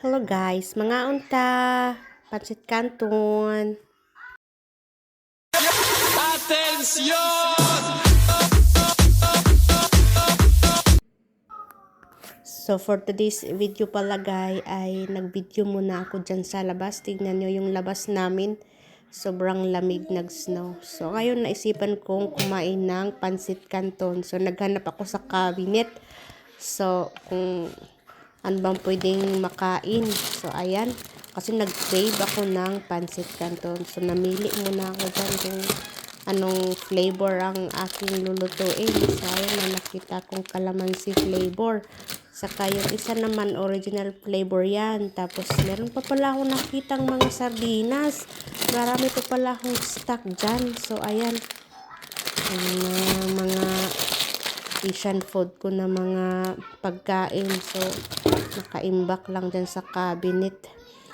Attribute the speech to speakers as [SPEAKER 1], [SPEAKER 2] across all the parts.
[SPEAKER 1] Hello guys, mga unta, pancit canton.
[SPEAKER 2] Atención!
[SPEAKER 1] So for today's video pala guys, ay nag-video muna ako dyan sa labas. Tignan nyo yung labas namin. Sobrang lamig, nag-snow. So ngayon naisipan kong kumain ng pancit canton. So naghanap ako sa cabinet. So kung ano bang pwedeng makain. So ayan, kasi nag-crave ako ng pancit canton. So namili muna ako dyan kung anong flavor ang aking lulutuin. So ayan na nakita kong calamansi flavor. Saka yung isa naman original flavor yan. Tapos meron pa pala akong nakitang mga sardinas. Marami pa pala akong stock dyan. So ayan, mga Asian food ko na mga pagkain. So nakaimbak lang dyan sa cabinet.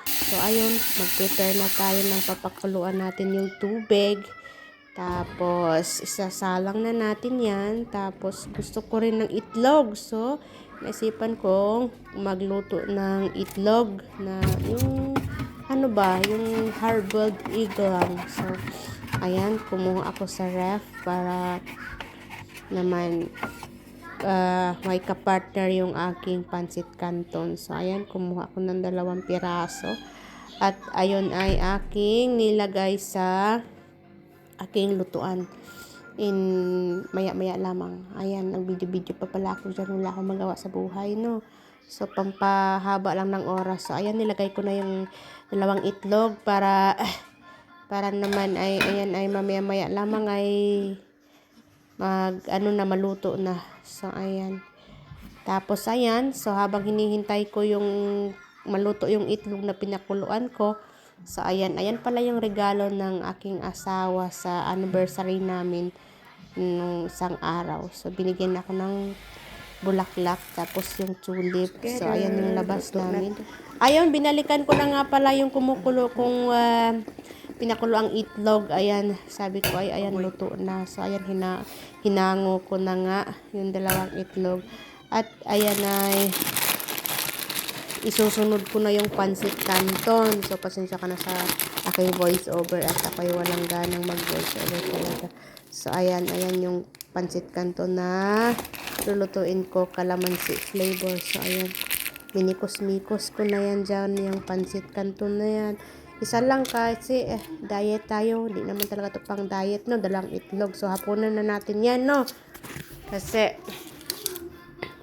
[SPEAKER 1] So ayun, mag-prepare na tayo ng papakuluan natin yung tubig. Tapos isasalang na natin yan. Tapos gusto ko rin ng itlog. So naisipan kong magluto ng itlog na yung ano ba, yung hard-boiled egg lang. So ayan, kumuha ako sa ref para naman may kapartner yung aking pancit canton. So ayan, kumuha ako ng 2 piraso. At ayun ay aking nilagay sa aking lutuan in maya-maya lamang. Ayan, nag-video-video pa pala ako dyan. Wala akong magawa sa buhay, no? So, pampahaba lang ng oras. So, ayan, nilagay ko na yung 2 itlog para naman ay, ayan, ay mamaya-maya lamang ay maluto na. So, ayan. Tapos, ayan. So, habang hinihintay ko yung maluto yung itlog na pinakuluan ko, so, ayan pala yung regalo ng aking asawa sa anniversary namin nung isang araw. So, binigyan ako ng bulaklak, tapos yung tulip. So, ayan yung labas namin. Ayun, binalikan ko na nga pala yung kumukulo kung pinakulo ang itlog. Ayan, sabi ko ay, ayan, luto na. So, ayan, hinango ko na nga yung 2 itlog. At, ayan ay isusunod ko na yung pancit canton. So, pasensya ka na sa aking voice over at ako'y walang ganang mag-voice over talaga. So, ayan yung pancit canton na lulutuin ko, calamansi flavor. So, ayan, minikos-mikos ko na yan dyan, yung pancit canton na yan. Isa lang kasi, diet tayo. Hindi naman talaga ito pang diet, no? 2 itlog. So, hapunan na natin yan, no? Kasi,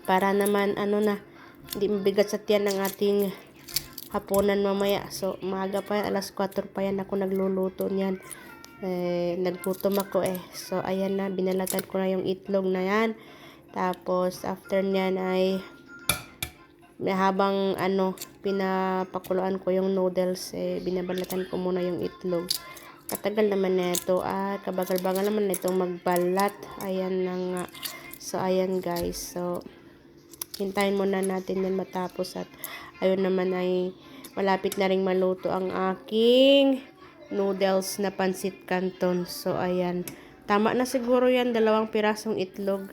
[SPEAKER 1] para naman, hindi mabigat sa tiyan ng ating hapunan mamaya. So, maaga pa yan, alas 4 pa yan ako nagluluto niyan. Naggutom ako eh. So, ayan na, binalatan ko na yung itlog na yan. Tapos, after nyan ay habang pinapakuluan ko yung noodles, binabalatan ko muna yung itlog. Katagal naman na ito. Kabagal-bagal naman na itong magbalat. Ayan na nga. So, ayan guys. So, hintayin muna natin yan matapos. At ayun naman ay malapit na ring maluto ang aking noodles na pancit canton. So, ayan. Tama na siguro yan. 2 pirasong itlog.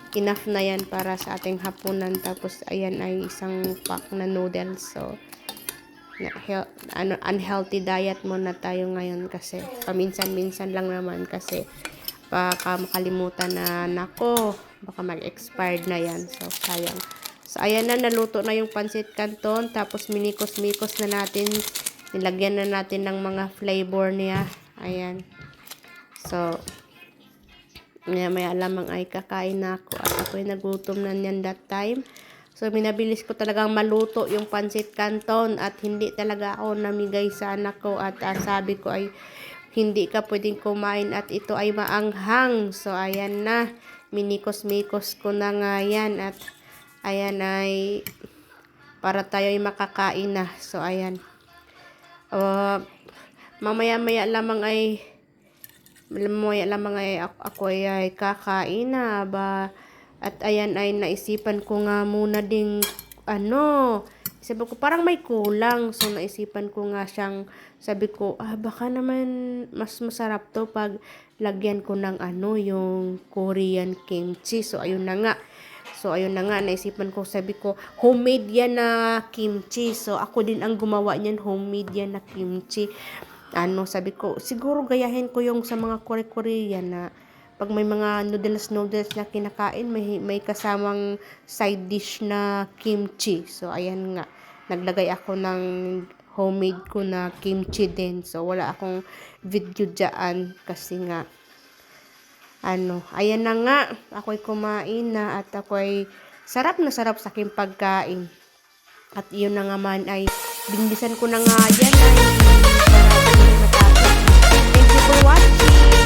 [SPEAKER 1] Enough na yan para sa ating hapunan. Tapos, ayan ay isang pack na noodles. So, unhealthy diet muna tayo ngayon kasi paminsan-minsan lang naman kasi baka makalimutan na nako, baka mag-expired na yan. So, sayang. So, ayan na, naluto na yung pancit canton. Tapos, minikos-mikos na natin. Nilagyan na natin ng mga flavor niya. Ayan. So, maya lamang ay kakain na ako. At ako'y nagutom na niyan that time. So, minabilis ko talagang maluto yung pancit canton. At hindi talaga ako namigay sa anak ko. At sabi ko ay, hindi ka pwedeng kumain at ito ay maanghang. So, ayan na. Minikos-mikos ko na nga yan. At, ayan ay, para tayo ay makakain na. So, ayan. Mamaya-maya lamang ay, ako ay kakain na ba. At ayan ay naisipan ko nga muna ding sabi ko parang may kulang. So naisipan ko nga siyang, sabi ko baka naman mas masarap to pag lagyan ko ng yung Korean kimchi. So ayun na nga. So, ayun na nga, naisipan ko, sabi ko, homemade yan na kimchi. So, ako din ang gumawa niyan, homemade yan na kimchi. Sabi ko, siguro gayahin ko yung sa mga Korean na pag may mga noodles na kinakain, may kasamang side dish na kimchi. So, ayan nga, naglagay ako ng homemade ko na kimchi din. So, wala akong video dyan kasi nga, ayan na nga, ako'y kumain na at ako'y sarap na sarap sa aking pagkain. At yun na nga man ay, binilisan ko na nga yan ay, para matapos. Thank you for watching!